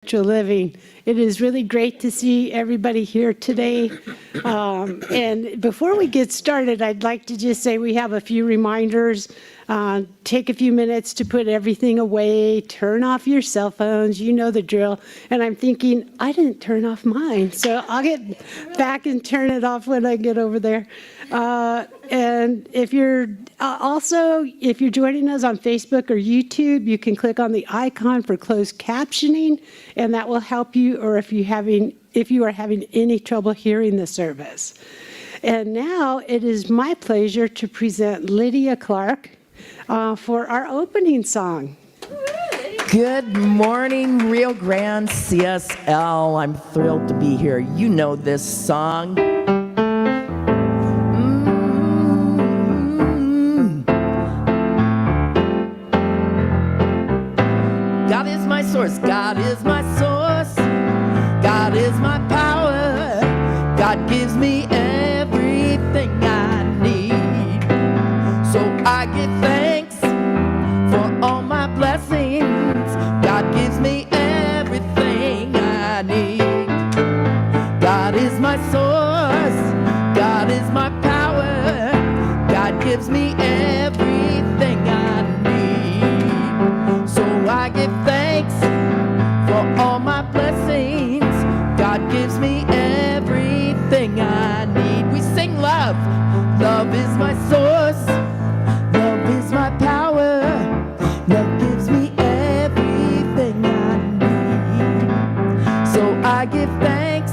Living. It is really great to see everybody here today. And before we get started, I'd like to just say we have a few reminders. Take a few minutes to put everything away, turn off your cell phones, you know the drill. And I'm thinking, I didn't turn off mine, so I'll get back and turn it off when I get over there. And if you're if you're joining us on Facebook or YouTube, you can click on the icon for closed captioning, and that will help you, or if you are having any trouble hearing the service. And now it is my pleasure to present Lydia Clark for our opening song. Good morning, Rio Grande CSL. I'm thrilled to be here. You know this song. God is my source, God is my source, God is my power, God gives me everything I need. So I give thanks for all my blessings, God gives me everything I need. God is my source, God is my power, God gives me everything I need. So I give thanks for all my blessings, God gives me everything I need. We sing love. Love is my source, love is my power, love gives me everything I need. So I give thanks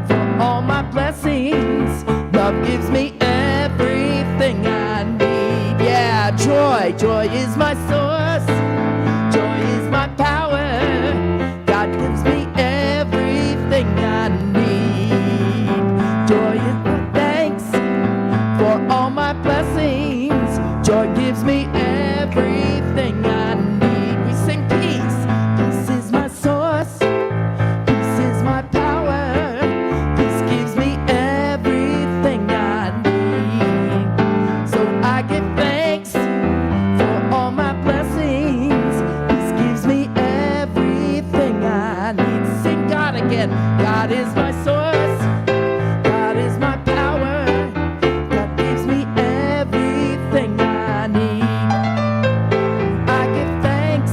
for all my blessings, love gives me everything I need. Yeah, joy is my source, joy is my power, God gives me everything I need. Joy is my thanks for all my blessings, joy gives me everything I need. We sing peace, peace is my source, peace is my power, peace gives me everything I need. So I give thanks for all my blessings, peace gives me everything I need. Sing God again. God is my source, God is my power, God gives me everything I need. I give thanks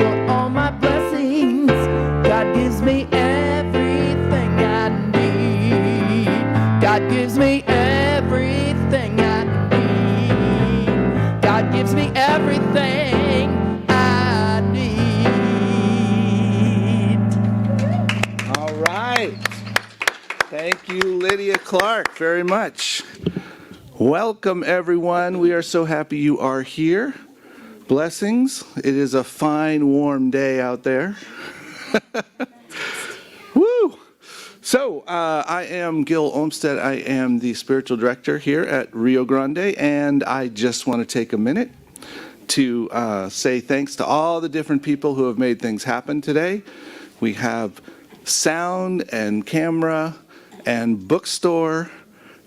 for all my blessings, God gives me everything I need. God gives me everything I need. God gives me everything I need. All right. Thank you, Lydia Clark, very much. Welcome, everyone. We are so happy you are here. Blessings. It is a fine, warm day out there. Woo! So, I am Gil Olmsted. I am the spiritual director here at Rio Grande, and I just want to take a minute to say thanks to all the different people who have made things happen today. We have sound and camera and bookstore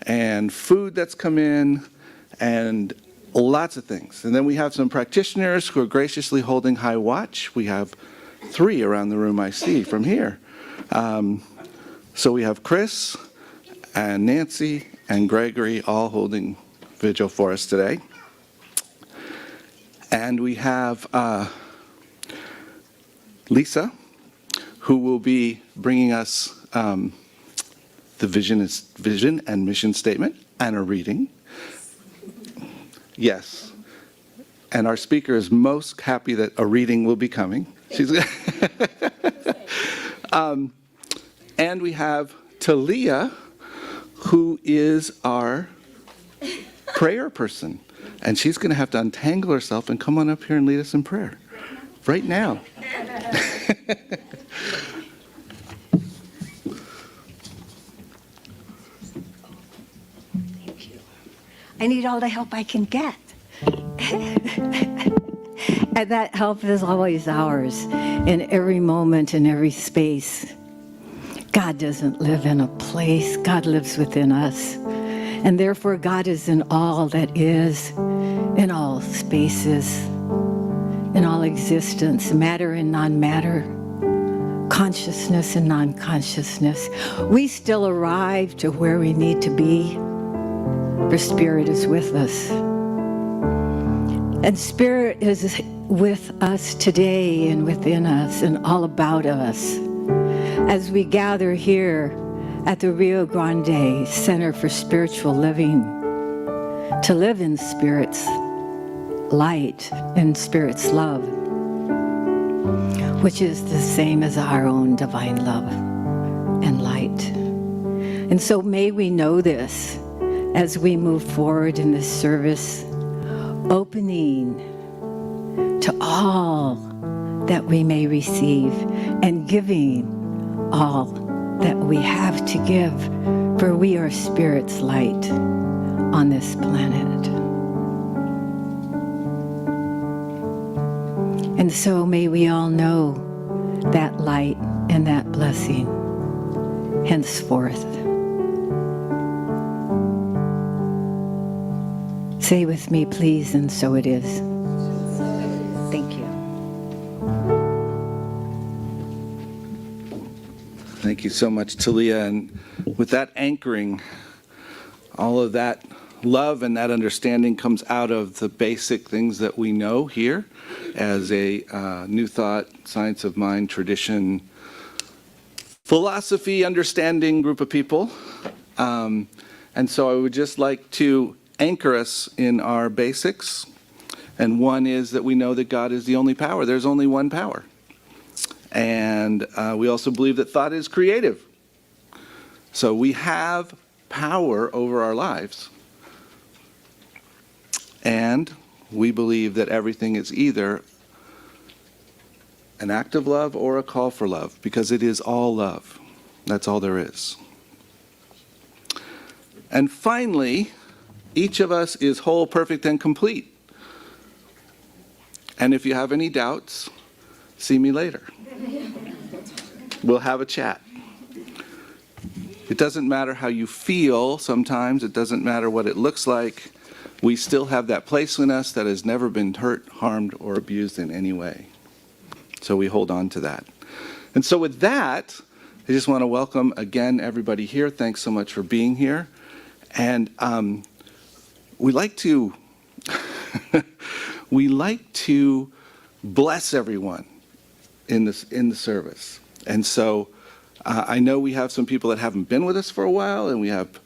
and food that's come in and lots of things. And then we have some practitioners who are graciously holding high watch. We have 3 around the room I see from here. So we have Chris and Nancy and Gregory all holding vigil for us today. And we have Lisa, who will be bringing us the vision and mission statement and a reading. Yes. And our speaker is most happy that a reading will be coming. She's and we have Talia, who is our prayer person. And she's going to have to untangle herself and come on up here and lead us in prayer. Right now. I need all the help I can get. And that help is always ours in every moment, in every space. God doesn't live in a place. God lives within us. And therefore, God is in all that is, in all spaces, in all existence, matter and non-matter. consciousness and non-consciousness. We still arrive to where we need to be, for Spirit is with us. And Spirit is with us today and within us and all about us as we gather here at the Rio Grande Center for Spiritual Living to live in Spirit's light and Spirit's love, which is the same as our own divine love and light. And so may we know this as we move forward in this service, opening to all that we may receive and giving all that we have to give, for we are Spirit's light on this planet. And so may we all know that light and that blessing henceforth. Say with me, please, and so it is. Thank you. Thank you so much, Talia. And with that anchoring, all of that love and that understanding comes out of the basic things that we know here as a New Thought, Science of Mind, tradition, philosophy, understanding group of people. And so I would just like to anchor us in our basics. And one is that we know that God is the only power. There's only one power. And we also believe that thought is creative. So we have power over our lives. And we believe that everything is either an act of love or a call for love, because it is all love. That's all there is. And finally, each of us is whole, perfect, and complete. And if you have any doubts, see me later. We'll have a chat. It doesn't matter how you feel sometimes. It doesn't matter what it looks like. We still have that place in us that has never been hurt, harmed, or abused in any way. So we hold on to that. And so with that, I just want to welcome again everybody here. Thanks so much for being here. And we like to bless everyone in the service. And so I know we have some people that haven't been with us for a while, and we have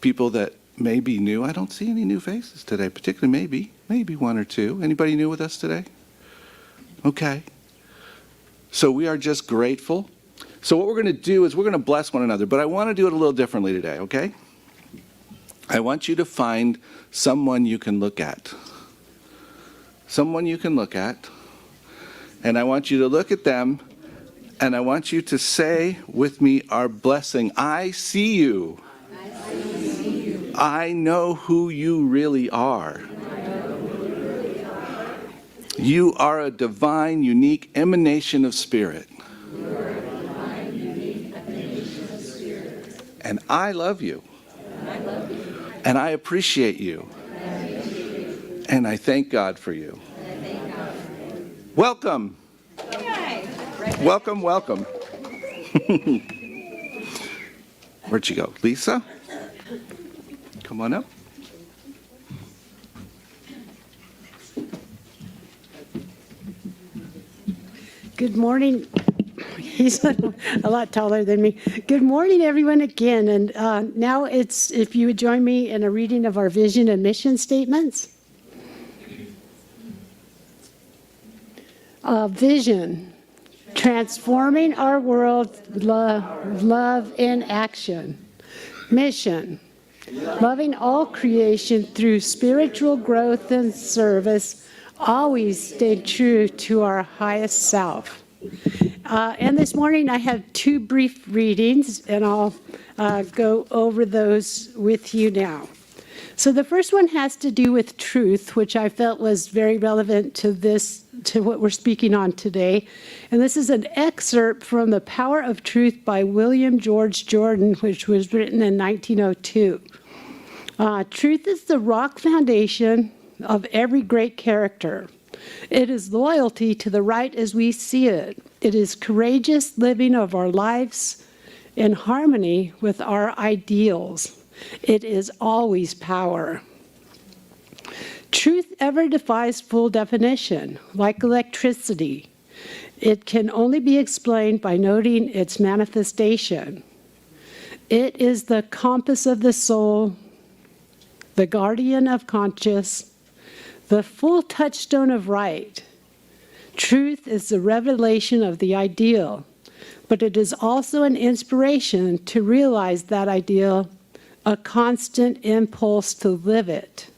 people that may be new. I don't see any new faces today, particularly maybe one or two. Anybody new with us today? Okay. So we are just grateful. So what we're going to do is we're going to bless one another, but I want to do it a little differently today, okay? I want you to find someone you can look at. Someone you can look at. And I want you to look at them, and I want you to say with me our blessing. I see you. I know who you really are. You are a divine, unique emanation of Spirit. And I love you. And I appreciate you. And I thank God for you. Welcome. Welcome, welcome. Where'd you go? Lisa? Come on up. Good morning. He's a lot taller than me. Good morning, everyone, again. And now it's, if you would join me in a reading of our vision and mission statements. Vision, transforming our world, love in action. Mission, loving all creation through spiritual growth and service, always stay true to our highest self. And this morning I have two brief readings, and I'll go over those with you now. So the first one has to do with truth, which I felt was very relevant to what we're speaking on today. And this is an excerpt from The Power of Truth by William George Jordan, which was written in 1902. Truth is the rock foundation of every great character. It is loyalty to the right as we see it. It is courageous living of our lives in harmony with our ideals. It is always power. Truth ever defies full definition, like electricity. It can only be explained by noting its manifestation. It is the compass of the soul, the guardian of conscience, the full touchstone of right. Truth is the revelation of the ideal, but it is also an inspiration to realize that ideal, a constant impulse to live it.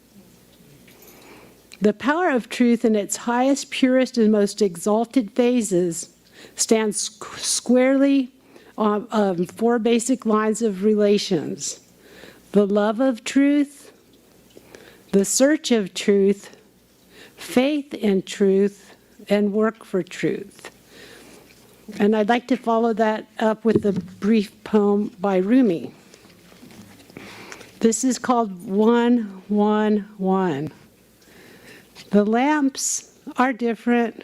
The power of truth in its highest, purest, and most exalted phases stands squarely on 4 basic lines of relations: the love of truth, the search of truth, faith in truth, and work for truth. And I'd like to follow that up with a brief poem by Rumi. This is called 111. The lamps are different,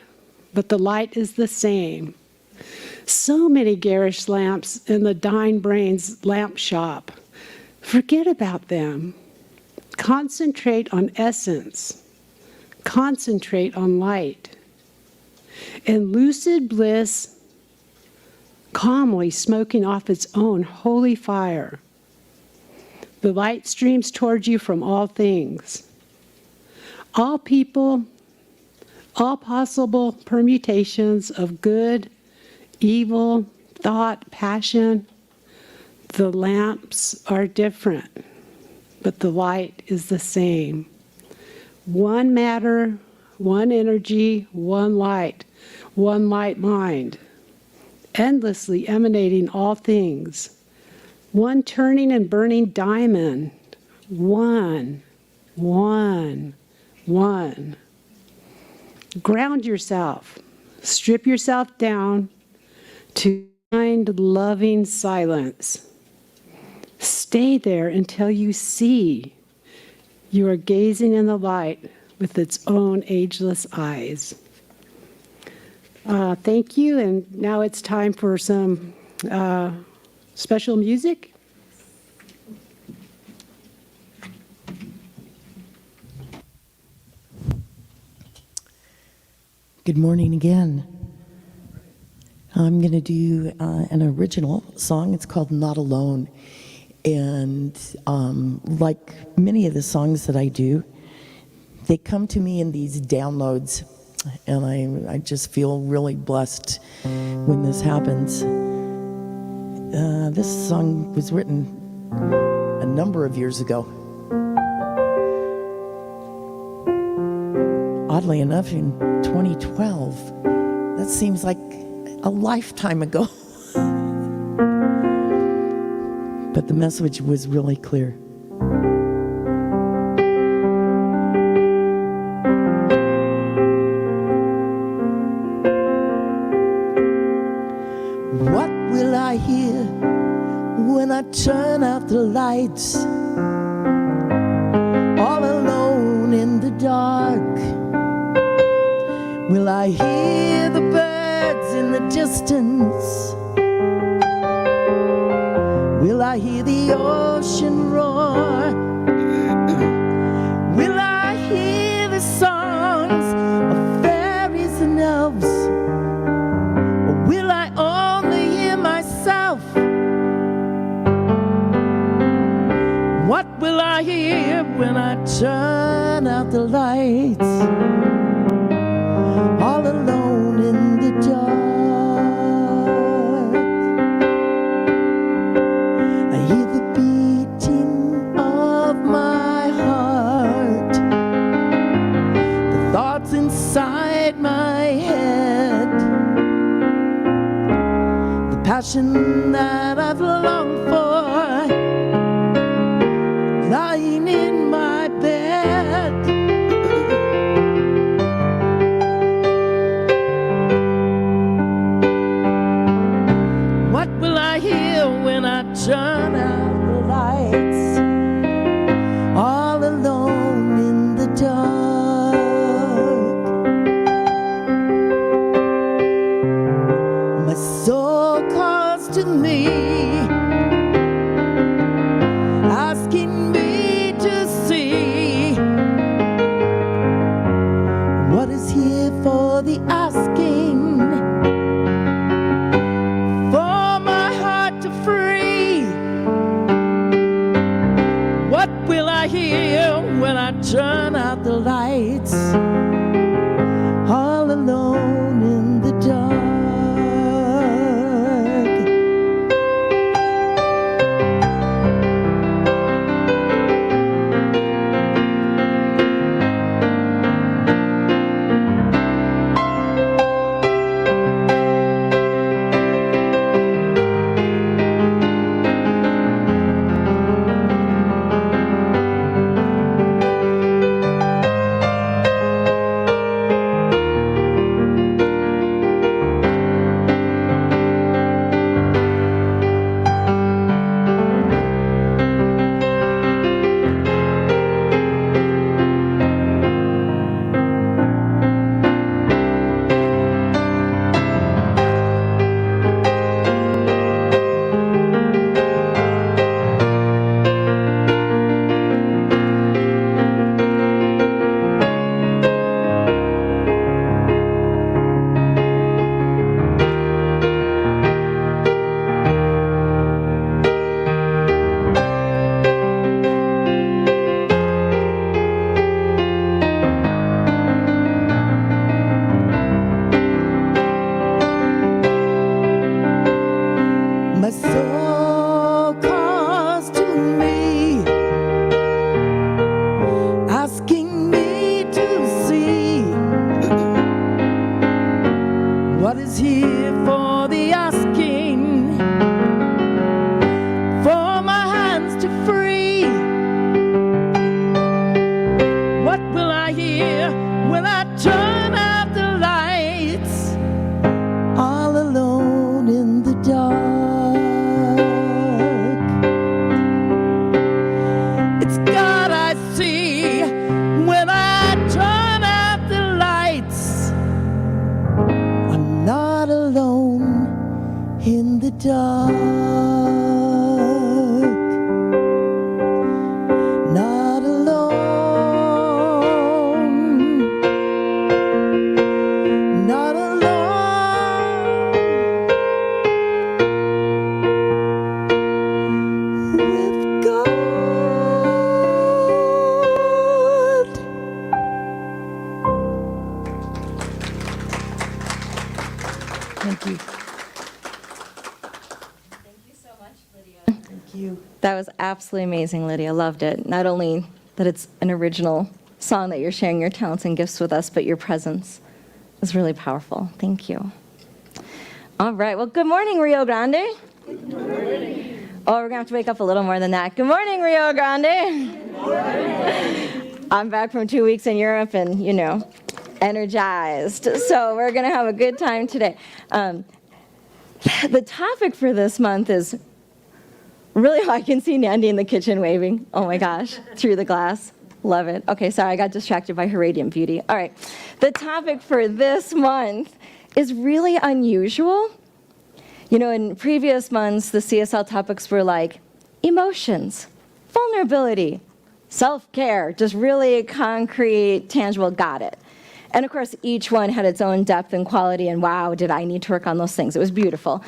but the light is the same. So many garish lamps in the dying brain's lamp shop. Forget about them. Concentrate on essence. Concentrate on light. In lucid bliss, calmly smoking off its own holy fire, the light streams towards you from all things. All people, all possible permutations of good, evil, thought, passion, the lamps are different, but the light is the same. One matter, one energy, one light mind, endlessly emanating all things. One turning and burning diamond, one. Ground yourself, strip yourself down to find loving silence. Stay there until you see you are gazing in the light with its own ageless eyes. Thank you, and now it's time for some special music. Good morning again. I'm going to do an original song. It's called Not Alone. And like many of the songs that I do, they come to me in these downloads. And I just feel really blessed when this happens. This song was written a number of years ago. Oddly enough, in 2012, that seems like a lifetime ago. But the message was really clear. What will I hear when I turn out the lights? All alone in the dark. Will I hear the birds in the distance? Will I hear the ocean roar? Will I hear the songs of fairies and elves? Or will I only hear myself? What will I hear when I turn out the lights? All alone in the dark, I hear the beating of my heart, the thoughts inside my head, the passion that I've longed for, lying in my bed. Turn out the lights, all alone in the dark. calls to me, asking me to see what is here for the asking, for my heart to free. What will I hear when I turn out the lights, all alone in the dark? My soul calls to me, asking me to see what is here for the asking, for my hands to free. What will I hear when I turn out the lights, all alone in the dark? It's God I see when I turn out the lights. I'm not alone in the dark. Not alone. Not alone. With God. Thank you. That was absolutely amazing, Lydia. Loved it. Not only that it's an original song that you're sharing your talents and gifts with us, but your presence is really powerful. Thank you. All right. Well, good morning, Rio Grande. Good morning. Oh, we're going to have to wake up a little more than that. Good morning, Rio Grande. Good morning. I'm back from 2 weeks in Europe and, energized. So we're going to have a good time today. The topic for this month is really, I can see Nandy in the kitchen waving. Oh my gosh, through the glass. Love it. Okay, sorry, I got distracted by her radiant beauty. All right, the topic for this month is really unusual. In previous months, the CSL topics were like emotions, vulnerability, self-care, just really concrete, tangible, got it. And of course, each one had its own depth and quality, and wow, did I need to work on those things. It was beautiful.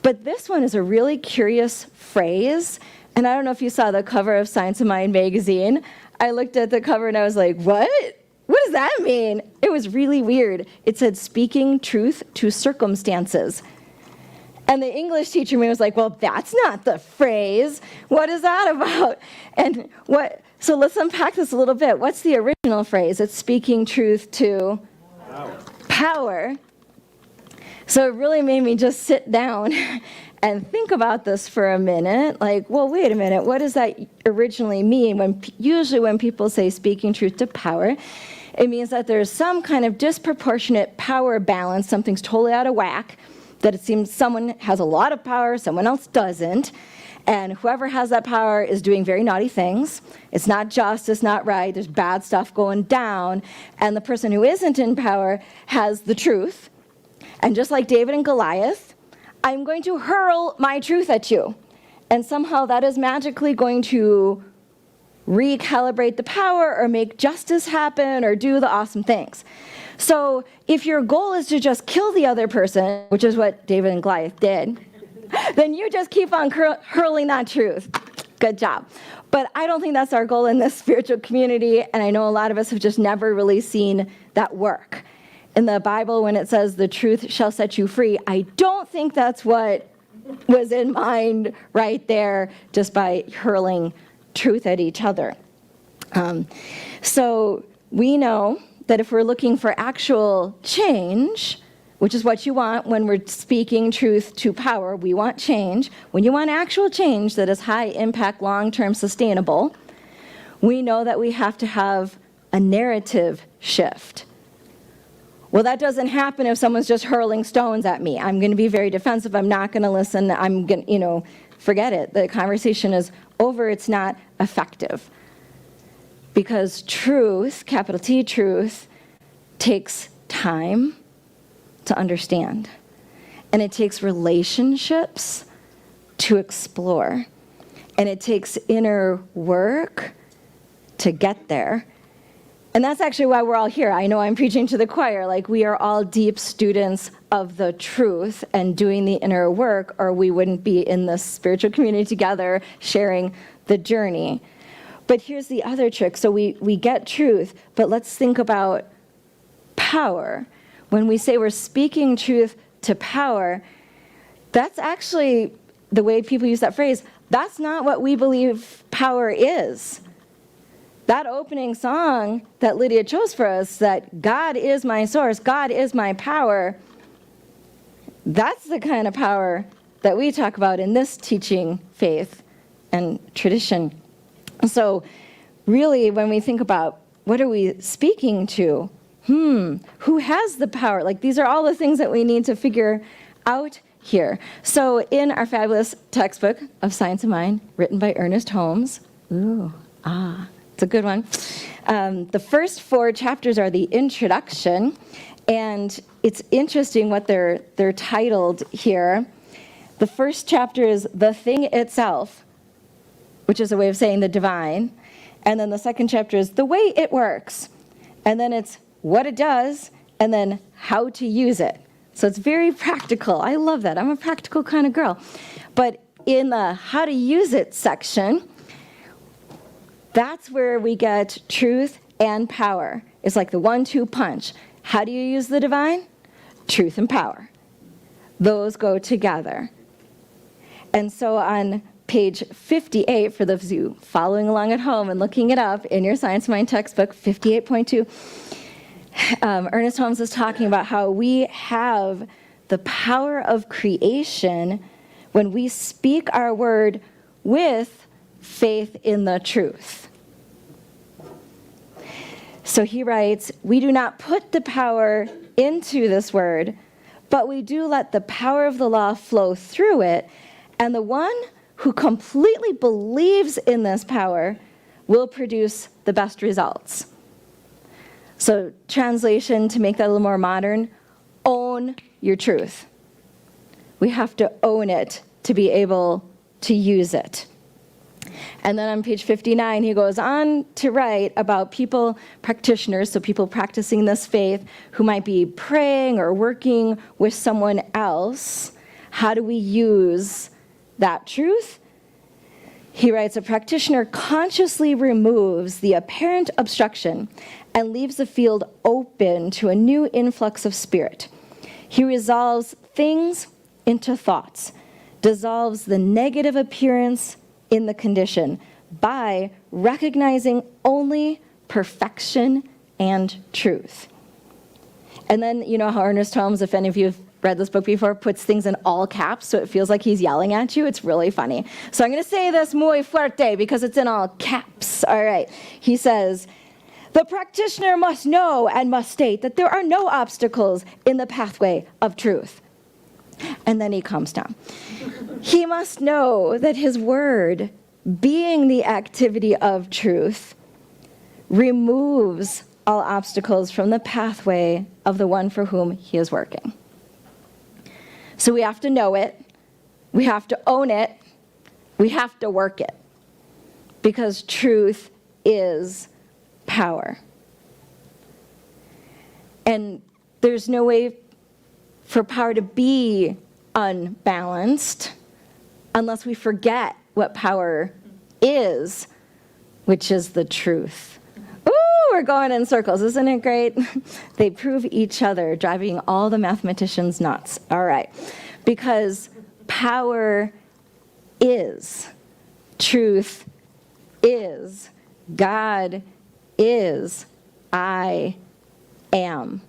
But this one is a really curious phrase, and I don't know if you saw the cover of Science of Mind magazine. I looked at the cover and I was like, what? What does that mean? It was really weird. It said, speaking truth to circumstances. And the English teacher me was like, well, that's not the phrase. What is that about? And so let's unpack this a little bit. What's the original phrase? It's speaking truth to power. So it really made me just sit down and think about this for a minute. Like, well, wait a minute. What does that originally mean? Usually when people say speaking truth to power, it means that there's some kind of disproportionate power balance. Something's totally out of whack, that it seems someone has a lot of power, someone else doesn't. And whoever has that power is doing very naughty things. It's not just, it's not right. There's bad stuff going down. And the person who isn't in power has the truth. And just like David and Goliath, I'm going to hurl my truth at you. And somehow that is magically going to recalibrate the power or make justice happen or do the awesome things. So if your goal is to just kill the other person, which is what David and Goliath did, then you just keep on hurling that truth. Good job. But I don't think that's our goal in this spiritual community, and I know a lot of us have just never really seen that work. In the Bible, when it says the truth shall set you free, I don't think that's what was in mind right there just by hurling truth at each other. So we know that if we're looking for actual change, which is what you want when we're speaking truth to power, we want change. When you want actual change that is high impact, long-term, sustainable, we know that we have to have a narrative shift. Well, that doesn't happen if someone's just hurling stones at me. I'm going to be very defensive. I'm not going to listen. I'm going to, forget it. The conversation is over. It's not effective. Because truth, capital T, truth, takes time to understand. And it takes relationships to explore. And it takes inner work to get there. And that's actually why we're all here. I know I'm preaching to the choir, like we are all deep students of the truth and doing the inner work, or we wouldn't be in this spiritual community together sharing the journey. But here's the other trick. So we get truth, but let's think about power. When we say we're speaking truth to power, that's actually the way people use that phrase. That's not what we believe power is. That opening song that Lydia chose for us, that God is my source, God is my power, that's the kind of power that we talk about in this teaching, faith, and tradition. So really, when we think about what are we speaking to, who has the power? Like, these are all the things that we need to figure out here. So in our fabulous textbook of Science of Mind, written by Ernest Holmes, it's a good one. The first 4 chapters are the introduction, and it's interesting what they're titled here. The first chapter is The Thing Itself, which is a way of saying the divine. And then the second chapter is The Way It Works. And then it's what it does, and then how to use it. So it's very practical. I love that. I'm a practical kind of girl. But in the how to use it section, that's where we get truth and power. It's like the 1-2 punch. How do you use the divine? Truth and power. Those go together. And so on page 58, for those of you following along at home and looking it up in your Science of Mind textbook, 58.2, Ernest Holmes is talking about how we have the power of creation when we speak our word with faith in the truth. So he writes, we do not put the power into this word, but we do let the power of the law flow through it, and the one who completely believes in this power will produce the best results. So translation, to make that a little more modern, own your truth. We have to own it to be able to use it. And then on page 59, he goes on to write about people, practitioners, so people practicing this faith, who might be praying or working with someone else. How do we use that truth? He writes, a practitioner consciously removes the apparent obstruction and leaves the field open to a new influx of spirit. He resolves things into thoughts, dissolves the negative appearance in the condition by recognizing only perfection and truth. And then, you know how Ernest Holmes, if any of you have read this book before, puts things in all caps so it feels like he's yelling at you. It's really funny. So I'm going to say this muy fuerte because it's in all caps. All right. He says, the practitioner must know and must state that there are no obstacles in the pathway of truth. And then he calms down. He must know that his word, being the activity of truth, removes all obstacles from the pathway of the one for whom he is working. So we have to know it, we have to own it, we have to work it. Because truth is power. And there's no way for power to be unbalanced unless we forget what power is, which is the truth. Ooh, we're going in circles. Isn't it great? They prove each other, driving all the mathematicians nuts. All right. Because power is, truth is, God is, I am.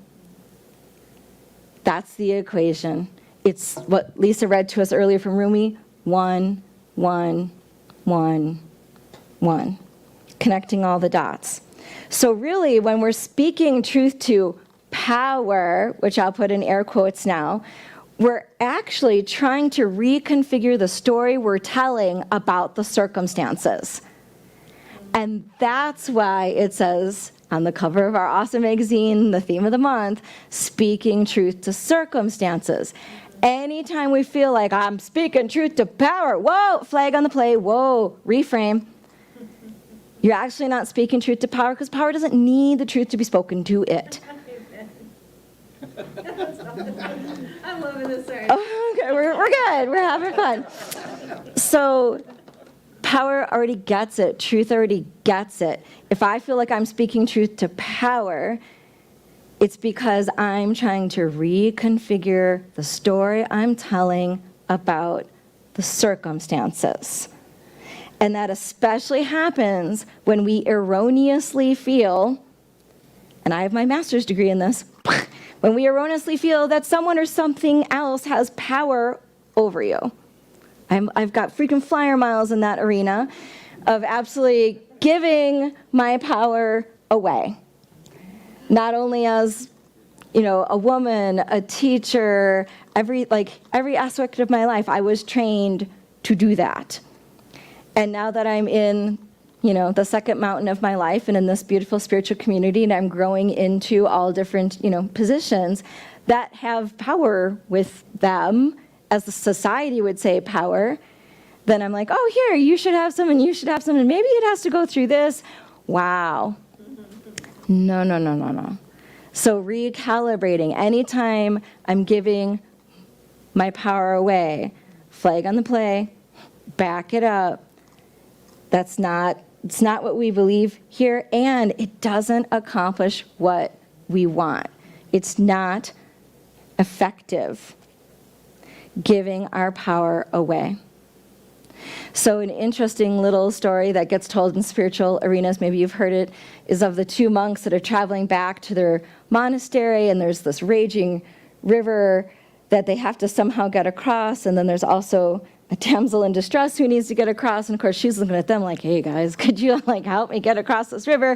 That's the equation. It's what Lisa read to us earlier from Rumi. 1, 1, 1, 1. Connecting all the dots. So really, when we're speaking truth to power, which I'll put in air quotes now, we're actually trying to reconfigure the story we're telling about the circumstances. And that's why it says on the cover of our awesome magazine, the theme of the month, speaking truth to circumstances. Anytime we feel like I'm speaking truth to power, whoa, flag on the play, whoa, reframe. You're actually not speaking truth to power because power doesn't need the truth to be spoken to it. I'm loving this already. Okay, we're good. We're having fun. So power already gets it. Truth already gets it. If I feel like I'm speaking truth to power, it's because I'm trying to reconfigure the story I'm telling about the circumstances. And that especially happens when we erroneously feel, and I have my master's degree in this, when we erroneously feel that someone or something else has power over you. I've got freaking flyer miles in that arena of absolutely giving my power away. Not only as, a woman, a teacher, every aspect of my life, I was trained to do that. And now that I'm in, the second mountain of my life and in this beautiful spiritual community, and I'm growing into all different, positions that have power with them, as the society would say power, then I'm like, oh, here, you should have some, and you should have some, and maybe it has to go through this. Wow. No. So recalibrating. Anytime I'm giving my power away, flag on the play, back it up. It's not what we believe here, and it doesn't accomplish what we want. It's not effective giving our power away. So an interesting little story that gets told in spiritual arenas, maybe you've heard it, is of the two monks that are traveling back to their monastery, and there's this raging river that they have to somehow get across, and then there's also a damsel in distress who needs to get across, and of course she's looking at them like, hey guys, could you help me get across this river?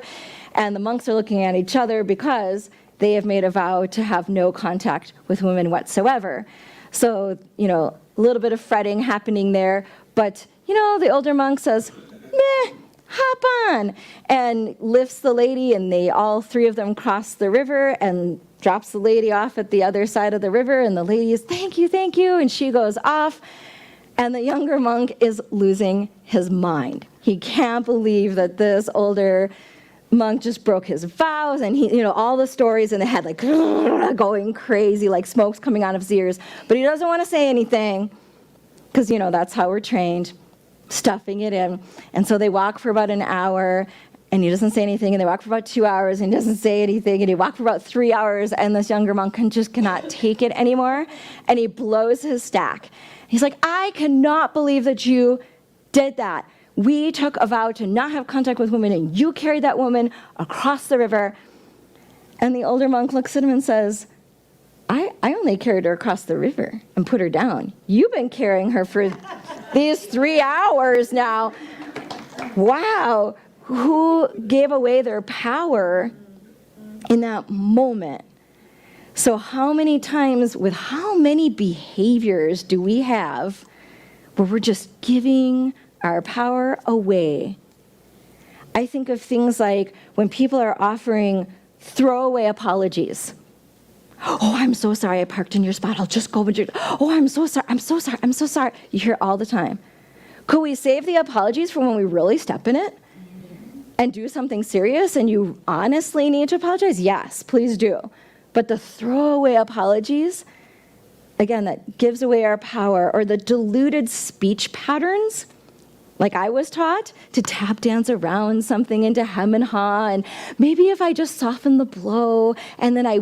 And the monks are looking at each other because they have made a vow to have no contact with women whatsoever. So, a little bit of fretting happening there, but, the older monk says, meh, hop on, and lifts the lady, and all three of them cross the river and drops the lady off at the other side of the river, and the lady is, thank you, and she goes off, and the younger monk is losing his mind. He can't believe that this older monk just broke his vows, and he, all the stories in the head, like, going crazy, like smoke's coming out of his ears, but he doesn't want to say anything, because, that's how we're trained, stuffing it in. And so they walk for about an hour, and he doesn't say anything, and they walk for about 2 hours, and he doesn't say anything, and he walk for about 3 hours, and this younger monk cannot take it anymore, and he blows his stack. He's like, I cannot believe that you did that. We took a vow to not have contact with women, and you carried that woman across the river. And the older monk looks at him and says, I only carried her across the river and put her down. You've been carrying her for these 3 hours now. Wow. Who gave away their power in that moment? So how many times, with how many behaviors do we have where we're just giving our power away? I think of things like when people are offering throwaway apologies. Oh, I'm so sorry I parked in your spot. I'll just go with you. Oh, I'm so sorry. I'm so sorry. I'm so sorry. You hear all the time. Could we save the apologies for when we really step in it and do something serious and you honestly need to apologize? Yes, please do. But the throwaway apologies, again, that gives away our power, or the diluted speech patterns, like I was taught, to tap dance around something into hem and haw, and maybe if I just soften the blow, and then I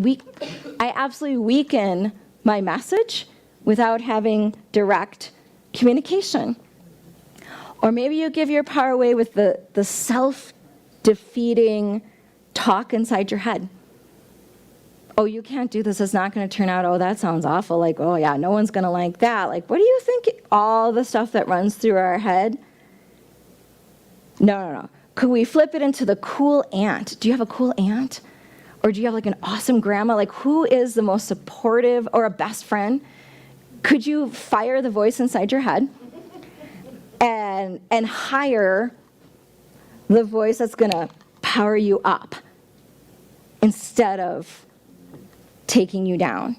absolutely weaken my message without having direct communication. Or maybe you give your power away with the self-defeating talk inside your head. Oh, you can't do this. It's not going to turn out. Oh, that sounds awful. Like, oh, yeah, no one's going to like that. Like, what do you think? All the stuff that runs through our head. No. Could we flip it into the cool aunt? Do you have a cool aunt? Or do you have like an awesome grandma? Like, who is the most supportive, or a best friend? Could you fire the voice inside your head and hire the voice that's going to power you up instead of taking you down?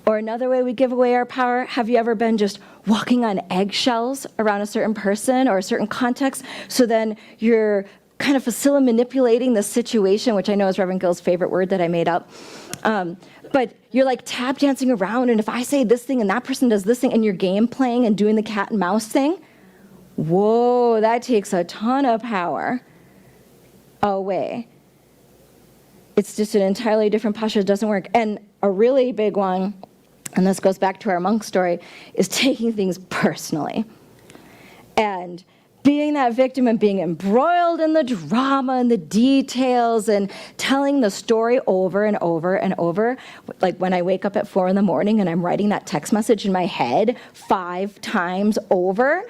Or another way we give away our power, have you ever been just walking on eggshells around a certain person or a certain context, so then you're kind of facilitating manipulating the situation, which I know is Reverend Gill's favorite word that I made up. But you're like tap dancing around, and if I say this thing and that person does this thing, and you're game playing and doing the cat and mouse thing, whoa, that takes a ton of power away. It's just an entirely different posture. It doesn't work. And a really big one, and this goes back to our monk story, is taking things personally. And being that victim and being embroiled in the drama and the details and telling the story over and over and over. Like when I wake up at 4 a.m. and I'm writing that text message in my head 5 times over.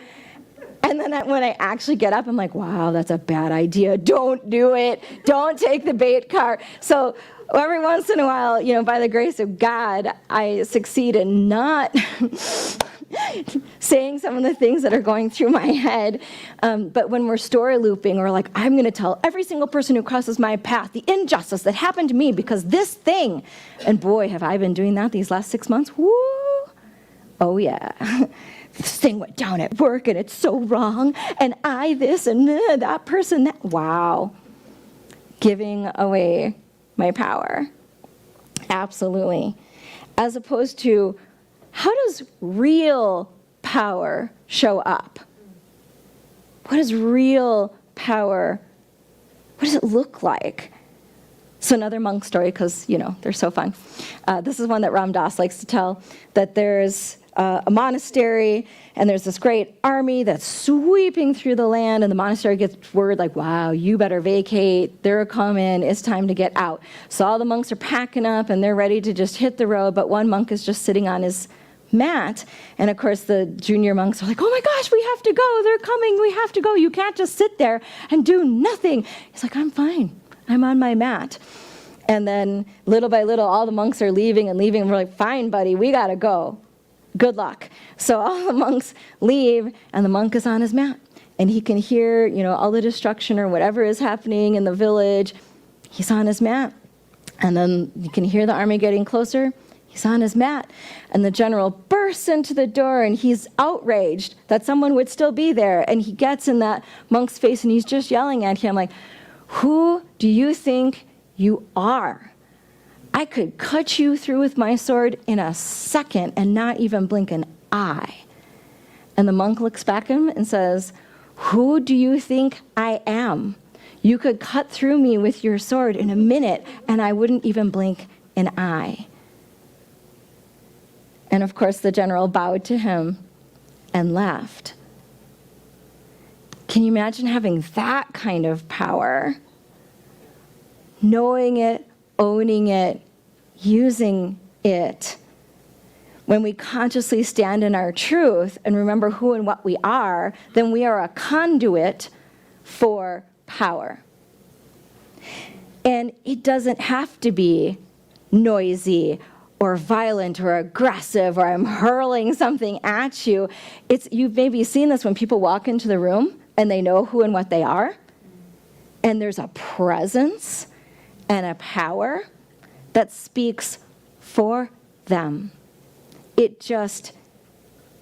And then when I actually get up, I'm like, wow, that's a bad idea. Don't do it. Don't take the bait car. So every once in a while, by the grace of God, I succeed in not saying some of the things that are going through my head. But when we're story looping, or like, I'm going to tell every single person who crosses my path the injustice that happened to me because this thing. And boy, have I been doing that these last 6 months. Woo! Oh, yeah. This thing went down at work, and it's so wrong, and I this, and that person that. Wow. Giving away my power. Absolutely. As opposed to, how does real power show up? What is real power? What does it look like? So another monk story, because, they're so fun. This is one that Ram Dass likes to tell, that there's a monastery, and there's this great army that's sweeping through the land, and the monastery gets word like, wow, you better vacate, they're coming, it's time to get out. So all the monks are packing up, and they're ready to just hit the road, but one monk is just sitting on his mat, and of course the junior monks are like, oh my gosh, we have to go, they're coming, we have to go, you can't just sit there and do nothing. He's like, I'm fine, I'm on my mat. And then little by little, all the monks are leaving, and we're like, fine, buddy, we gotta go. Good luck. So all the monks leave, and the monk is on his mat. And he can hear, all the destruction or whatever is happening in the village. He's on his mat. And then you can hear the army getting closer. He's on his mat. And the general bursts into the door, and he's outraged that someone would still be there. And he gets in that monk's face, and he's just yelling at him like, who do you think you are? I could cut you through with my sword in a second and not even blink an eye. And the monk looks back at him and says, who do you think I am? You could cut through me with your sword in a minute and I wouldn't even blink an eye. And of course the general bowed to him and left. Can you imagine having that kind of power? Knowing it, owning it, using it. When we consciously stand in our truth and remember who and what we are, then we are a conduit for power. And it doesn't have to be noisy or violent or aggressive or I'm hurling something at you. You've maybe seen this when people walk into the room and they know who and what they are. And there's a presence and a power that speaks for them. It just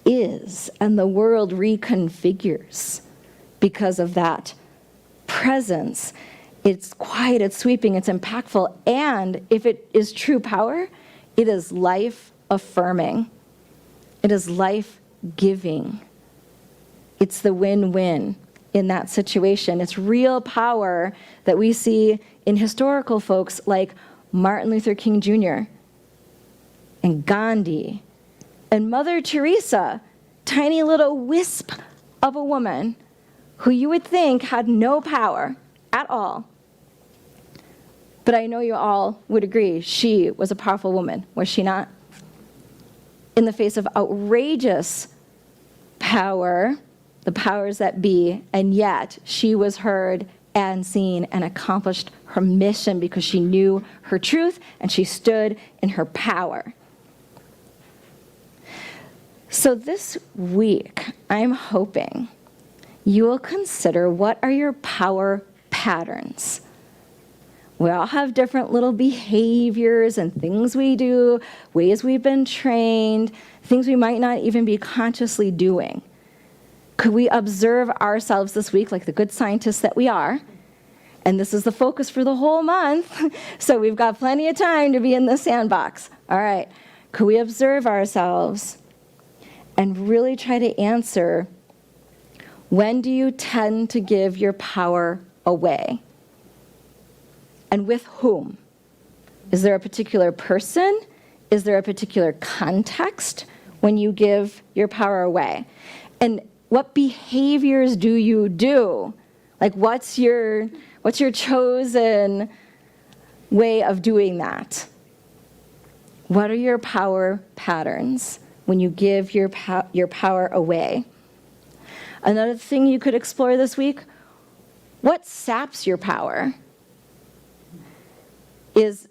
is, and the world reconfigures because of that presence. It's quiet, it's sweeping, it's impactful, and if it is true power, it is life-affirming. It is life-giving. It's the win-win in that situation. It's real power that we see in historical folks like Martin Luther King Jr. and Gandhi and Mother Teresa, tiny little wisp of a woman who you would think had no power at all. But I know you all would agree she was a powerful woman, was she not? In the face of outrageous power, the powers that be, and yet she was heard and seen and accomplished her mission because she knew her truth and she stood in her power. So this week, I'm hoping you will consider, what are your power patterns? We all have different little behaviors and things we do, ways we've been trained, things we might not even be consciously doing. Could we observe ourselves this week like the good scientists that we are? And this is the focus for the whole month, so we've got plenty of time to be in the sandbox. All right, could we observe ourselves and really try to answer, when do you tend to give your power away? And with whom? Is there a particular person? Is there a particular context when you give your power away? And what behaviors do you do? Like, what's your chosen way of doing that? What are your power patterns when you give your power away? Another thing you could explore this week, what saps your power? Is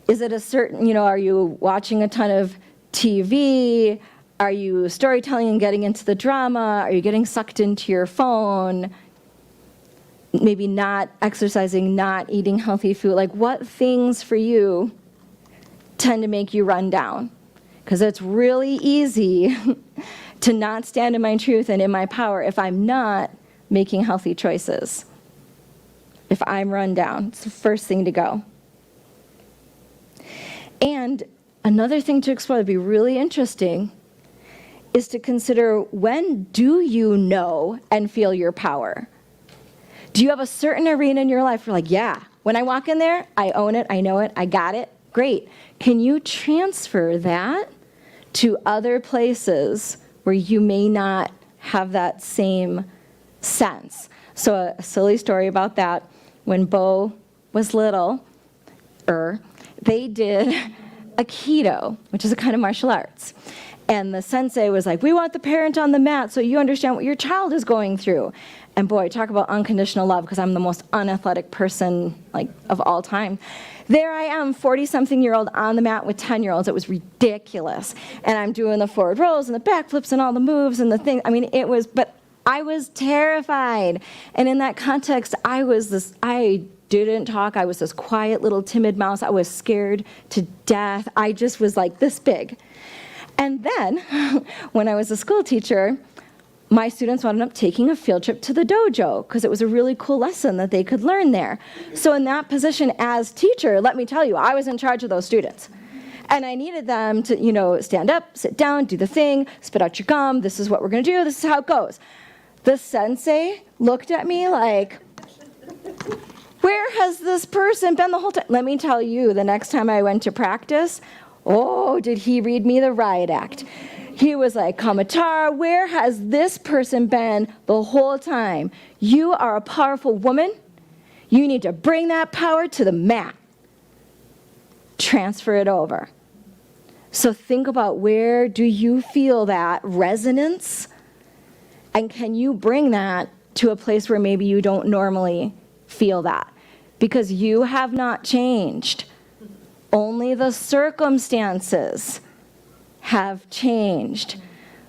it a certain, are you watching a ton of TV? Are you storytelling and getting into the drama? Are you getting sucked into your phone? Maybe not exercising, not eating healthy food. Like, what things for you tend to make you run down? Because it's really easy to not stand in my truth and in my power if I'm not making healthy choices. If I'm run down, it's the first thing to go. And another thing to explore that'd be really interesting is to consider, when do you know and feel your power? Do you have a certain arena in your life where, like, yeah, when I walk in there, I own it, I know it, I got it? Great. Can you transfer that to other places where you may not have that same sense? So a silly story about that, when Bo was little, they did Aikido, which is a kind of martial arts. And the sensei was like, we want the parent on the mat so you understand what your child is going through. And boy, talk about unconditional love, because I'm the most unathletic person of all time. There I am, 40-something-year-old on the mat with 10-year-olds. It was ridiculous. And I'm doing the forward rolls and the backflips and all the moves and the thing. I mean, but I was terrified. And in that context, I didn't talk. I was this quiet little timid mouse. I was scared to death. I just was like this big. And then, when I was a school teacher, my students wound up taking a field trip to the dojo because it was a really cool lesson that they could learn there. So in that position as teacher, let me tell you, I was in charge of those students. And I needed them to, stand up, sit down, do the thing, spit out your gum, this is what we're going to do, this is how it goes. The sensei looked at me like, where has this person been the whole time? Let me tell you, the next time I went to practice, oh, did he read me the riot act. He was like, Kamatara, where has this person been the whole time? You are a powerful woman. You need to bring that power to the mat. Transfer it over. So think about, where do you feel that resonance? And can you bring that to a place where maybe you don't normally feel that? Because you have not changed. Only the circumstances have changed.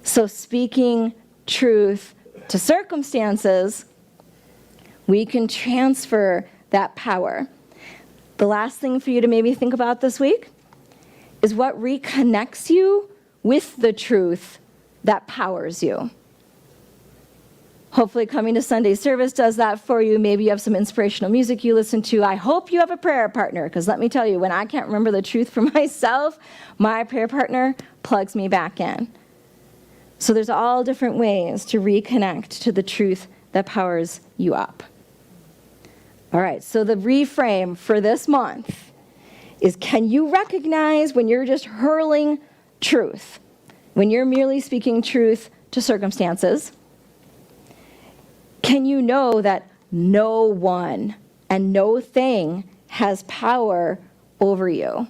So speaking truth to circumstances, we can transfer that power. The last thing for you to maybe think about this week is what reconnects you with the truth that powers you. Hopefully coming to Sunday service does that for you. Maybe you have some inspirational music you listen to. I hope you have a prayer partner, because let me tell you, when I can't remember the truth for myself, my prayer partner plugs me back in. So there's all different ways to reconnect to the truth that powers you up. All right, so the reframe for this month is, can you recognize when you're just hurling truth, when you're merely speaking truth to circumstances? Can you know that no one and no thing has power over you?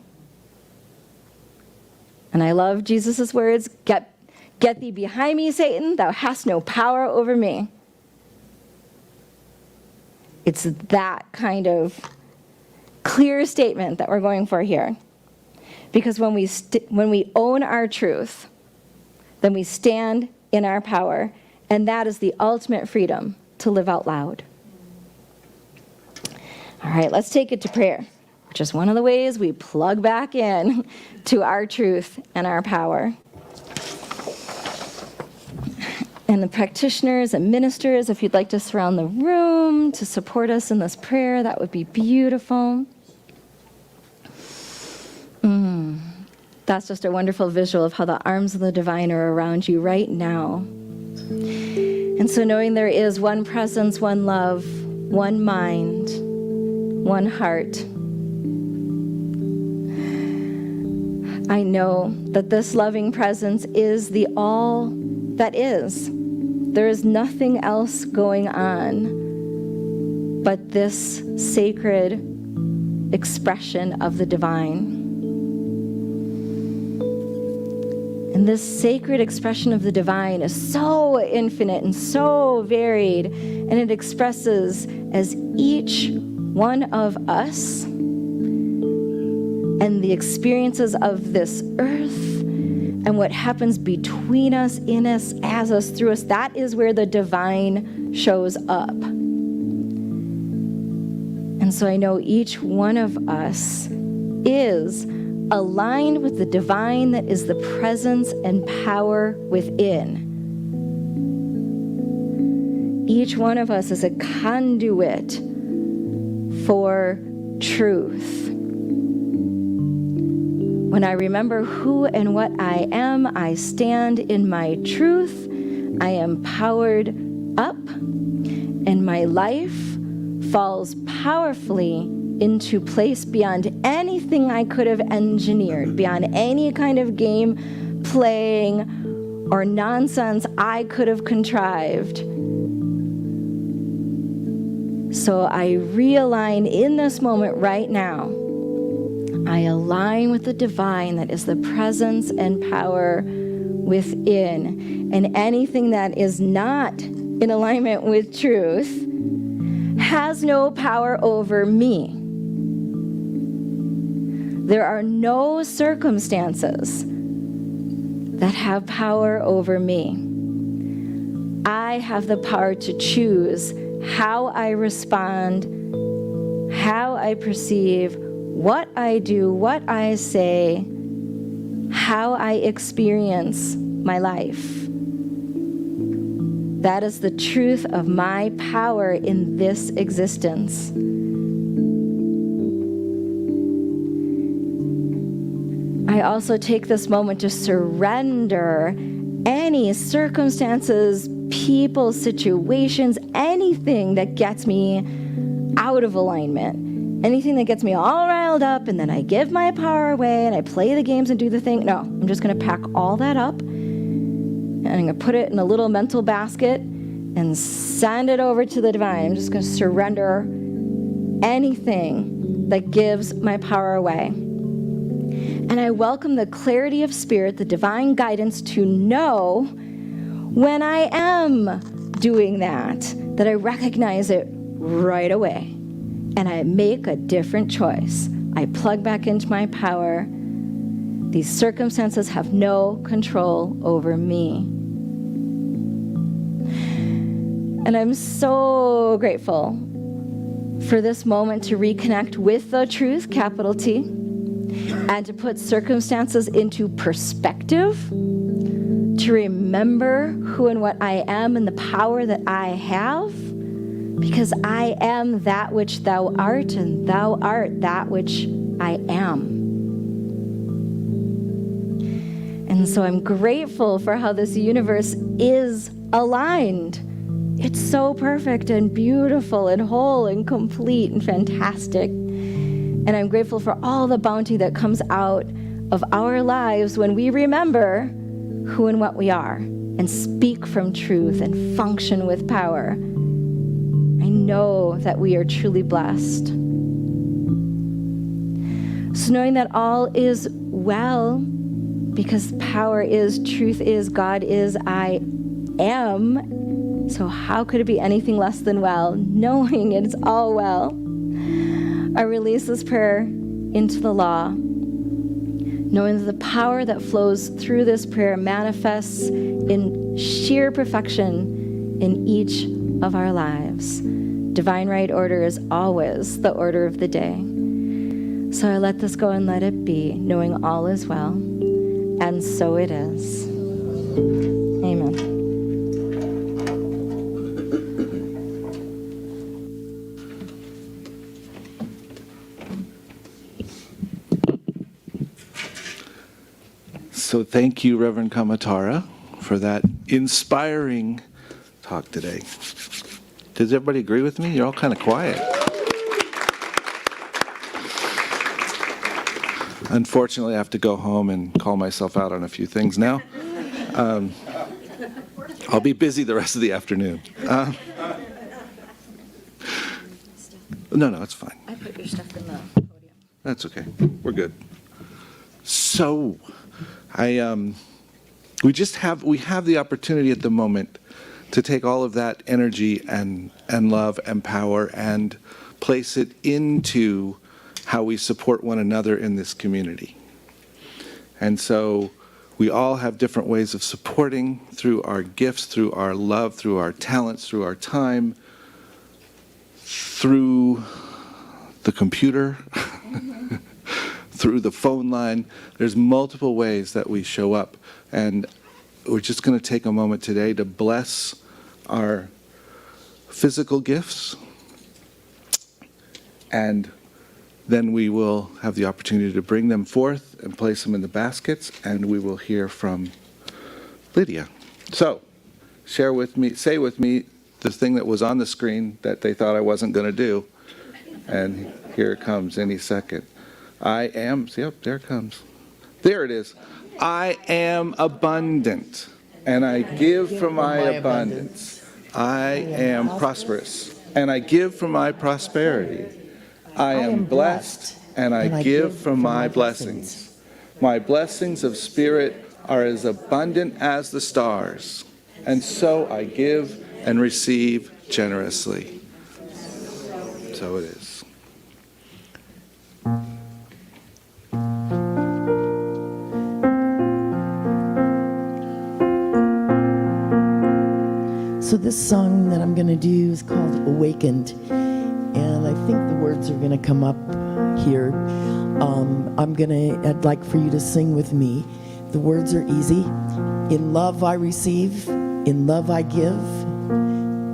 And I love Jesus' words, get thee behind me, Satan, thou hast no power over me. It's that kind of clear statement that we're going for here. Because when we own our truth, then we stand in our power, and that is the ultimate freedom to live out loud. All right, let's take it to prayer, which is one of the ways we plug back in to our truth and our power. And the practitioners and ministers, if you'd like to surround the room to support us in this prayer, that would be beautiful. That's just a wonderful visual of how the arms of the divine are around you right now. And so knowing there is one presence, one love, one mind, one heart, I know that this loving presence is the all that is. There is nothing else going on but this sacred expression of the divine. And this sacred expression of the divine is so infinite and so varied, and it expresses as each one of us and the experiences of this earth and what happens between us, in us, as us, through us. That is where the divine shows up. And so I know each one of us is aligned with the divine that is the presence and power within. Each one of us is a conduit for truth. When I remember who and what I am, I stand in my truth. I am powered up, and my life falls powerfully into place beyond anything I could have engineered, beyond any kind of game playing or nonsense I could have contrived. So I realign in this moment right now. I align with the divine that is the presence and power within. And anything that is not in alignment with truth has no power over me. There are no circumstances that have power over me. I have the power to choose how I respond, how I perceive, what I do, what I say, how I experience my life. That is the truth of my power in this existence. I also take this moment to surrender any circumstances, people, situations, anything that gets me out of alignment, anything that gets me all riled up, and then I give my power away and I play the games and do the thing. No, I'm just going to pack all that up and I'm going to put it in a little mental basket and send it over to the divine. I'm just going to surrender anything that gives my power away. And I welcome the clarity of spirit, the divine guidance to know when I am doing that I recognize it right away. And I make a different choice. I plug back into my power. These circumstances have no control over me. And I'm so grateful for this moment to reconnect with the truth, capital T, and to put circumstances into perspective, to remember who and what I am and the power that I have, because I am that which thou art, and thou art that which I am. And so I'm grateful for how this universe is aligned. It's so perfect and beautiful and whole and complete and fantastic. And I'm grateful for all the bounty that comes out of our lives when we remember who and what we are and speak from truth and function with power. I know that we are truly blessed. So knowing that all is well, because power is, truth is, God is, I am. So how could it be anything less than well, knowing it's all well? I release this prayer into the law, knowing that the power that flows through this prayer manifests in sheer perfection in each of our lives. Divine right order is always the order of the day. So I let this go and let it be, knowing all is well. And so it is. Amen. So thank you, Reverend Kamatara, for that inspiring talk today. Does everybody agree with me? You're all kind of quiet. Unfortunately, I have to go home and call myself out on a few things now. I'll be busy the rest of the afternoon. No, it's fine. I put your stuff in the podium. That's okay. We're good. So, we have the opportunity at the moment to take all of that energy and love and power and place it into how we support one another in this community. And so we all have different ways of supporting through our gifts, through our love, through our talents, through our time, through the computer, through the phone line. There's multiple ways that we show up. And we're just going to take a moment today to bless our physical gifts, and then we will have the opportunity to bring them forth and place them in the baskets, and we will hear from Lydia. So, say with me the thing that was on the screen that they thought I wasn't going to do. And here it comes any second. I am, yep, there it comes. There it is. I am abundant, and I give from my abundance. I am prosperous, and I give from my prosperity. I am blessed, and I give from my blessings. My blessings of spirit are as abundant as the stars, and so I give and receive generously. So it is. So this song that I'm going to do is called Awakened, and I think the words are going to come up here. I'd like for you to sing with me. The words are easy. In love I receive, in love I give,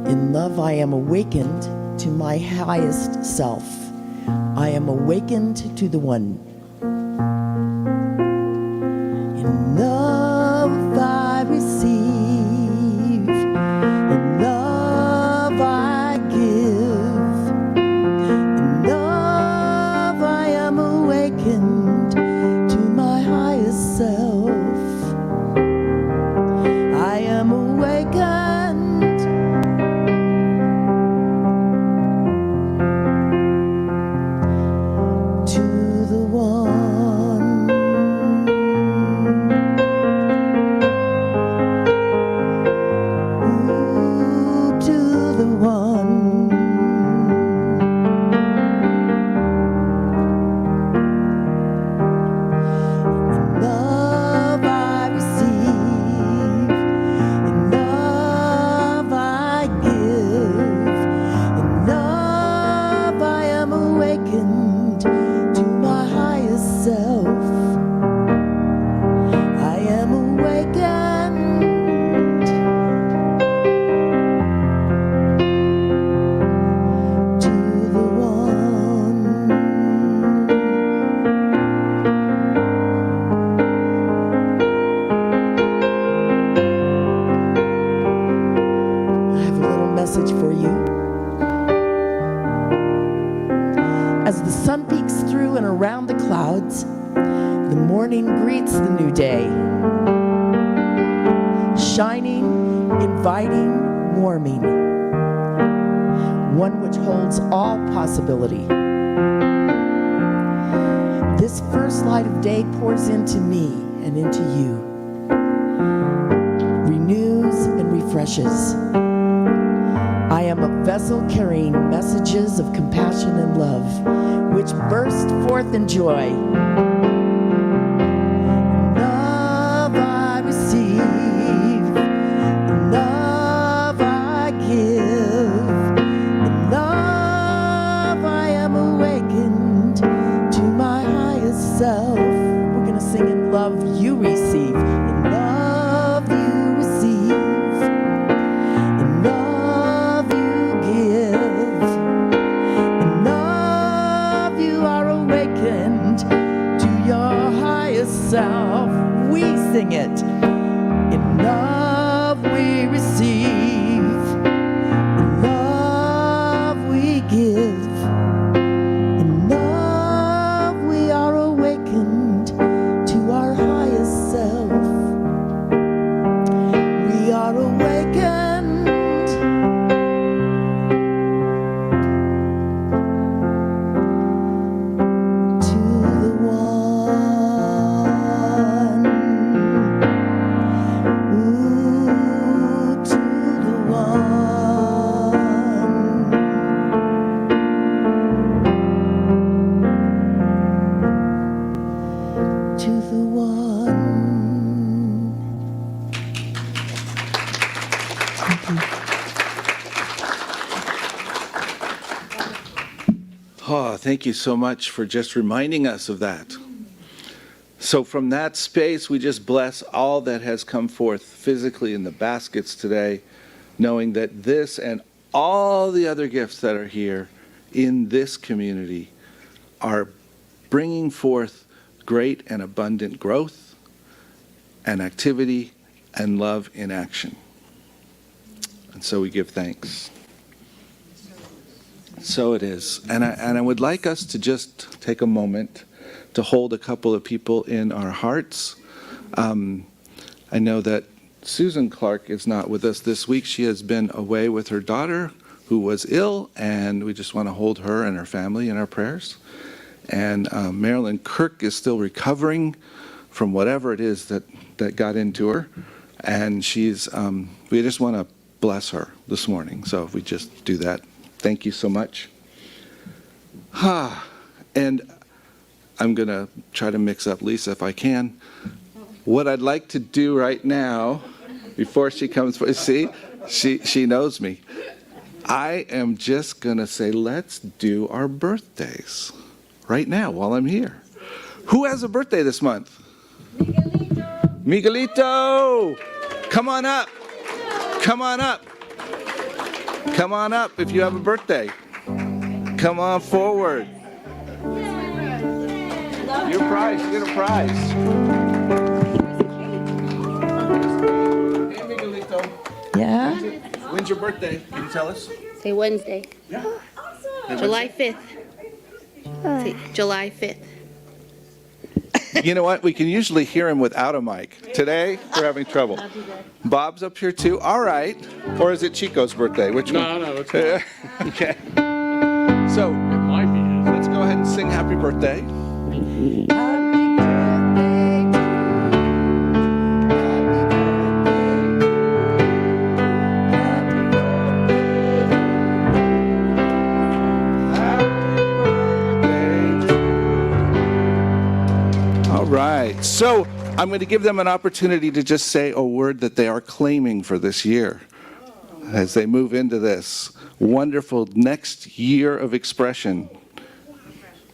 in love I am awakened to my highest self. I am awakened to the one. In love I receive, in love I give, in love I am awakened to my highest self. I am awakened to the one. message for you. As the sun peeks through and around the clouds, the morning greets the new day, shining, inviting, warming, one which holds all possibility. This first light of day pours into me and into you, renews and refreshes. I am a vessel carrying messages of compassion and love, which burst forth in joy. Love I receive, love I give, in love I am awakened to my highest self. We're gonna sing in love you receive, in love you receive, in love you give, in love you are awakened to your highest self. We sing it. In love we receive, in love we give, in love we are awakened to our highest self. We are awakened to the one. Ooh, to the one. To the one. Oh, thank you so much for just reminding us of that. So from that space, we just bless all that has come forth physically in the baskets today, knowing that this and all the other gifts that are here in this community are bringing forth great and abundant growth and activity and love in action. And so we give thanks. So it is. And I would like us to just take a moment to hold a couple of people in our hearts. I know that Susan Clark is not with us this week. She has been away with her daughter who was ill, and we just want to hold her and her family in our prayers. And Marilyn Kirk is still recovering from whatever it is that got into her. And she's, we just want to bless her this morning. So if we just do that. Thank you so much. And I'm going to try to mix up Lisa if I can. What I'd like to do right now, before she comes, see, she knows me. I am just going to say, let's do our birthdays right now while I'm here. Who has a birthday this month? Miguelito! Come on up. Come on up. Come on up if you have a birthday. Come on forward. Your prize, you get a prize. Hey, Miguelito. Yeah? When's your birthday? Can you tell us? Say Wednesday. Yeah. July 5th. Say July 5th. You know what? We can usually hear him without a mic. Today, we're having trouble. Bob's up here too. All right. Or is it Chico's birthday? Which one? No, it's not. Okay. So, It might be his. let's go ahead and sing happy birthday. Happy birthday to All right. So I'm going to give them an opportunity to just say a word that they are claiming for this year as they move into this wonderful next year of expression.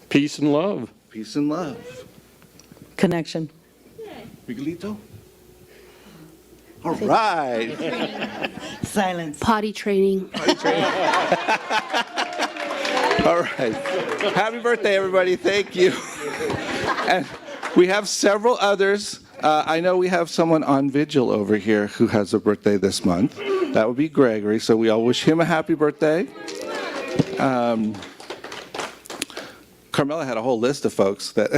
Peace and love. Peace and love. Connection. Miguelito? All right. silence. Potty training. All right. Happy birthday, everybody. Thank you. And we have several others. I know we have someone on vigil over here who has a birthday this month. That would be Gregory. So we all wish him a happy birthday. Carmela had a whole list of folks that,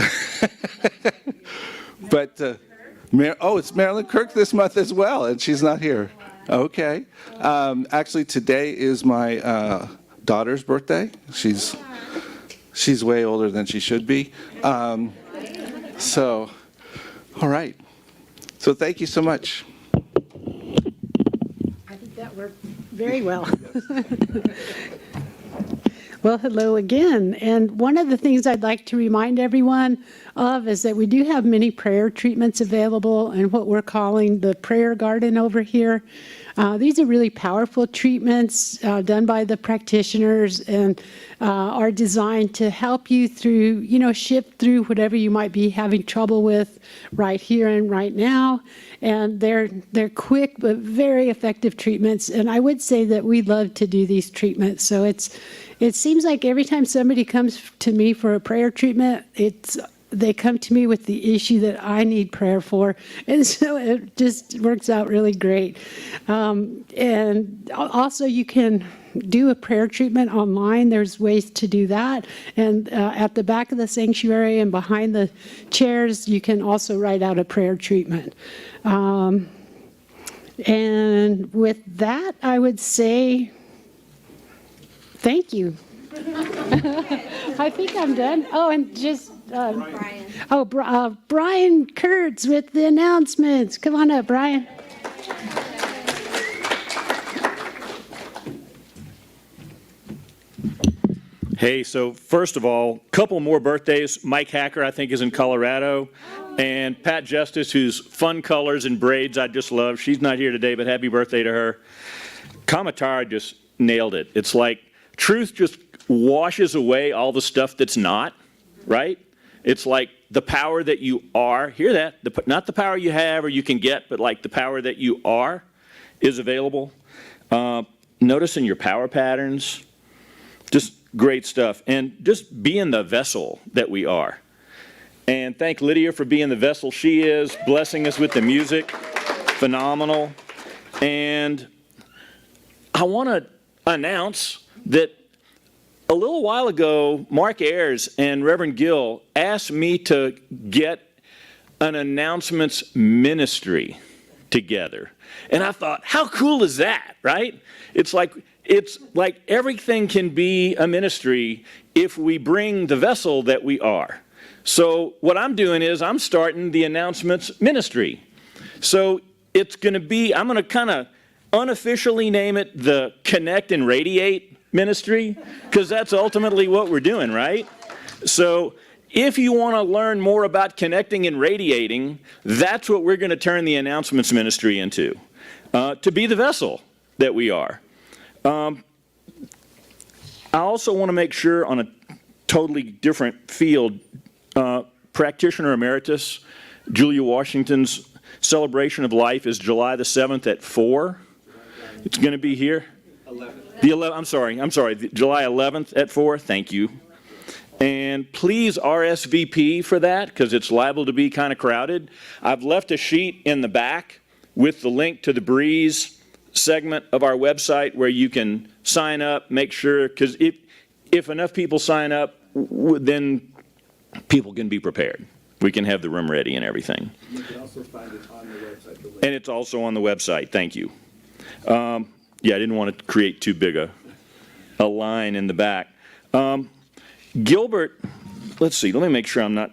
but it's Marilyn Kirk this month as well, and she's not here. Okay. Actually, today is my daughter's birthday. She's way older than she should be. So, all right. So thank you so much. I think that worked very well. Well, hello again. And one of the things I'd like to remind everyone of is that we do have many prayer treatments available in what we're calling the prayer garden over here. These are really powerful treatments done by the practitioners and are designed to help you through, shift through whatever you might be having trouble with right here and right now. And they're quick but very effective treatments. And I would say that we love to do these treatments. So it seems like every time somebody comes to me for a prayer treatment, they come to me with the issue that I need prayer for. And so it just works out really great. And also you can do a prayer treatment online. There's ways to do that. And at the back of the sanctuary and behind the chairs, you can also write out a prayer treatment. And with that, I would say, thank you. I think I'm done. Oh, and just Brian Kurtz with the announcements. Come on up, Brian. Hey, so first of all, couple more birthdays. Mike Hacker, I think, is in Colorado. And Pat Justice, whose fun colors and braids I just love. She's not here today, but happy birthday to her. Kamatara just nailed it. It's like truth just washes away all the stuff that's not, right? It's like the power that you are. Hear that? Not the power you have or you can get, but like the power that you are is available. Notice in your power patterns, just great stuff. And just being the vessel that we are. And thank Lydia for being the vessel she is, blessing us with the music. Phenomenal. And I want to announce that a little while ago, Mark Ayers and Reverend Gill asked me to get an announcements ministry together. And I thought, how cool is that, right? It's like everything can be a ministry if we bring the vessel that we are. So what I'm doing is I'm starting the announcements ministry. So it's going to be, I'm going to kind of unofficially name it the Connect and Radiate ministry, because that's ultimately what we're doing, right? So if you want to learn more about connecting and radiating, that's what we're going to turn the announcements ministry into, to be the vessel that we are. I also want to make sure on a totally different field, practitioner emeritus Julia Washington's celebration of life is July the 7th at 4. It's going to be here. I'm sorry, July 11th at 4. Thank you. And please RSVP for that because it's liable to be kind of crowded. I've left a sheet in the back with the link to the Breeze segment of our website where you can sign up, make sure, because if enough people sign up, then people can be prepared. We can have the room ready and everything. You can also find it on the website. And it's also on the website. Thank you. Yeah, I didn't want to create too big a line in the back. Gilbert, let's see, let me make sure I'm not,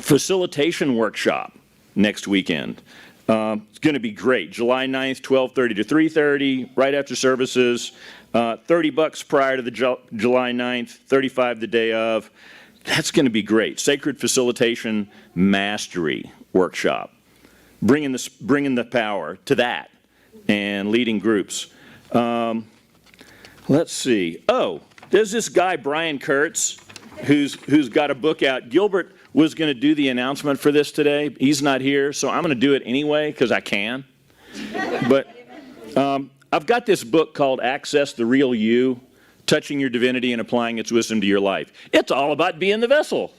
facilitation workshop next weekend. It's going to be great. July 9th, 12:30 to 3:30, right after services. $30 prior to the July 9th, $35 the day of. That's going to be great. Sacred Facilitation Mastery Workshop. Bringing the power to that and leading groups. Let's see. Oh, there's this guy, Brian Kurtz, who's got a book out. Gilbert was going to do the announcement for this today. He's not here, so I'm going to do it anyway because I can. But I've got this book called Access the Real You, Touching Your Divinity and Applying Its Wisdom to Your Life. It's all about being the vessel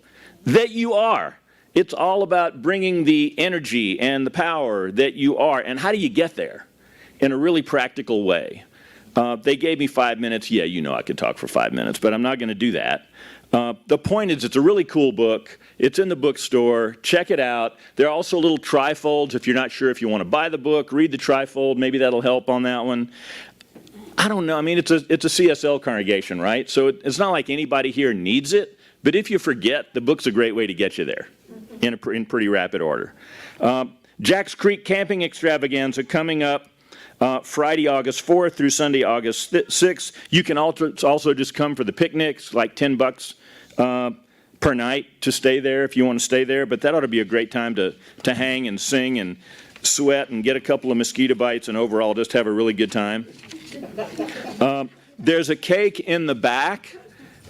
that you are. It's all about bringing the energy and the power that you are. And how do you get there? In a really practical way. They gave me 5 minutes. Yeah, you know I could talk for 5 minutes, but I'm not going to do that. The point is, it's a really cool book. It's in the bookstore. Check it out. There are also little trifolds if you're not sure if you want to buy the book, read the trifold. Maybe that'll help on that one. I don't know. I mean, it's a CSL congregation, right? So it's not like anybody here needs it. But if you forget, the book's a great way to get you there in pretty rapid order. Jack's Creek Camping Extravaganza coming up Friday, August 4th through Sunday, August 6th. You can also just come for the picnics, like $10 per night to stay there if you want to stay there. But that ought to be a great time to hang and sing and sweat and get a couple of mosquito bites and overall just have a really good time. There's a cake in the back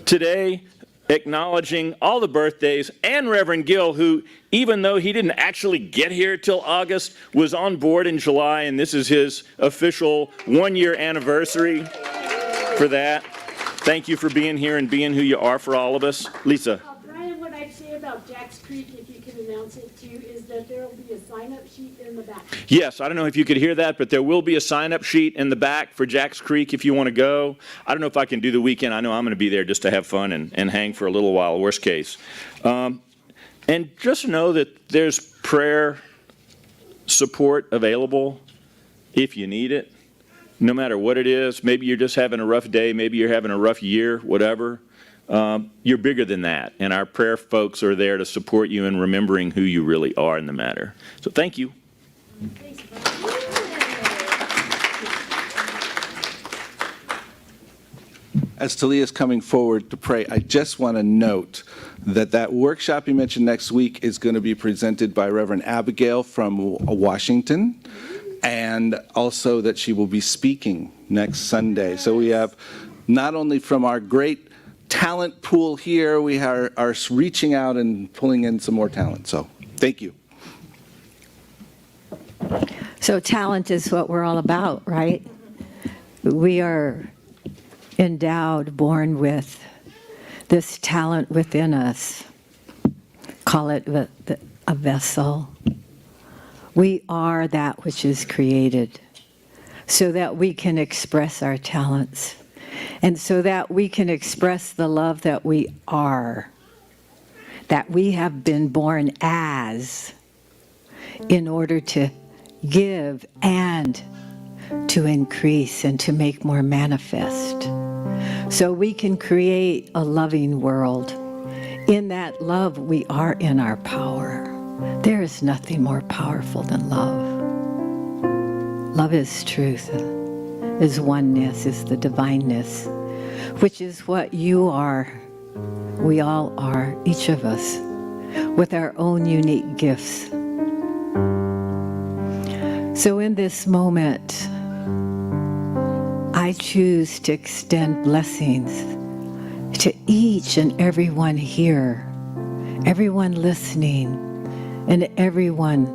today acknowledging all the birthdays, and Reverend Gill, who, even though he didn't actually get here till August, was on board in July, and this is his official one-year anniversary for that. Thank you for being here and being who you are for all of us. Lisa. Brian, what I'd say about Jack's Creek, if you can announce it too, is that there will be a sign-up sheet in the back. Yes, I don't know if you could hear that, but there will be a sign-up sheet in the back for Jack's Creek if you want to go. I don't know if I can do the weekend. I know I'm going to be there just to have fun and hang for a little while, worst case. And just know that there's prayer support available if you need it, no matter what it is. Maybe you're just having a rough day. Maybe you're having a rough year, whatever. You're bigger than that, and our prayer folks are there to support you in remembering who you really are in the matter. So thank you. As Talia's coming forward to pray, I just want to note that that workshop you mentioned next week is going to be presented by Reverend Abigail from Washington, and also that she will be speaking next Sunday. So we have not only from our great talent pool here, we are reaching out and pulling in some more talent. So thank you. So talent is what we're all about, right? We are endowed, born with this talent within us. Call it a vessel. We are that which is created so that we can express our talents and so that we can express the love that we are, that we have been born as, in order to give and to increase and to make more manifest. So we can create a loving world. In that love, we are in our power. There is nothing more powerful than love. Love is truth, is oneness, is the divineness, which is what you are. We all are, each of us, with our own unique gifts. So in this moment, I choose to extend blessings to each and everyone here, everyone listening, and everyone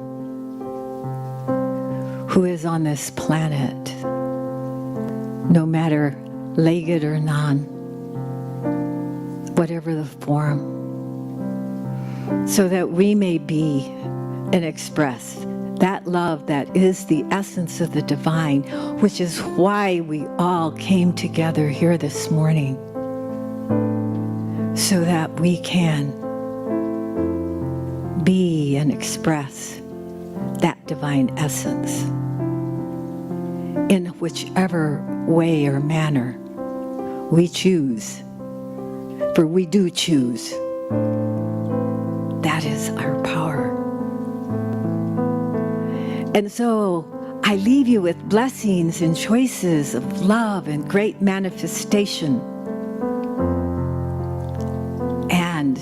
who is on this planet, no matter legged or non, whatever the form, so that we may be and express that love that is the essence of the divine, which is why we all came together here this morning, so that we can be and express that divine essence in whichever way or manner we choose. For we do choose. That is our power. And so I leave you with blessings and choices of love and great manifestation. And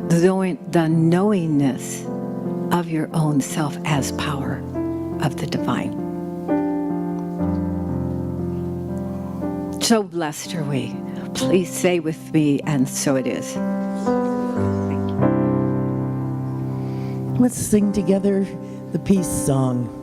the knowingness of your own self as power of the divine. So blessed are we. Please say with me, and so it is. Let's sing together the peace song.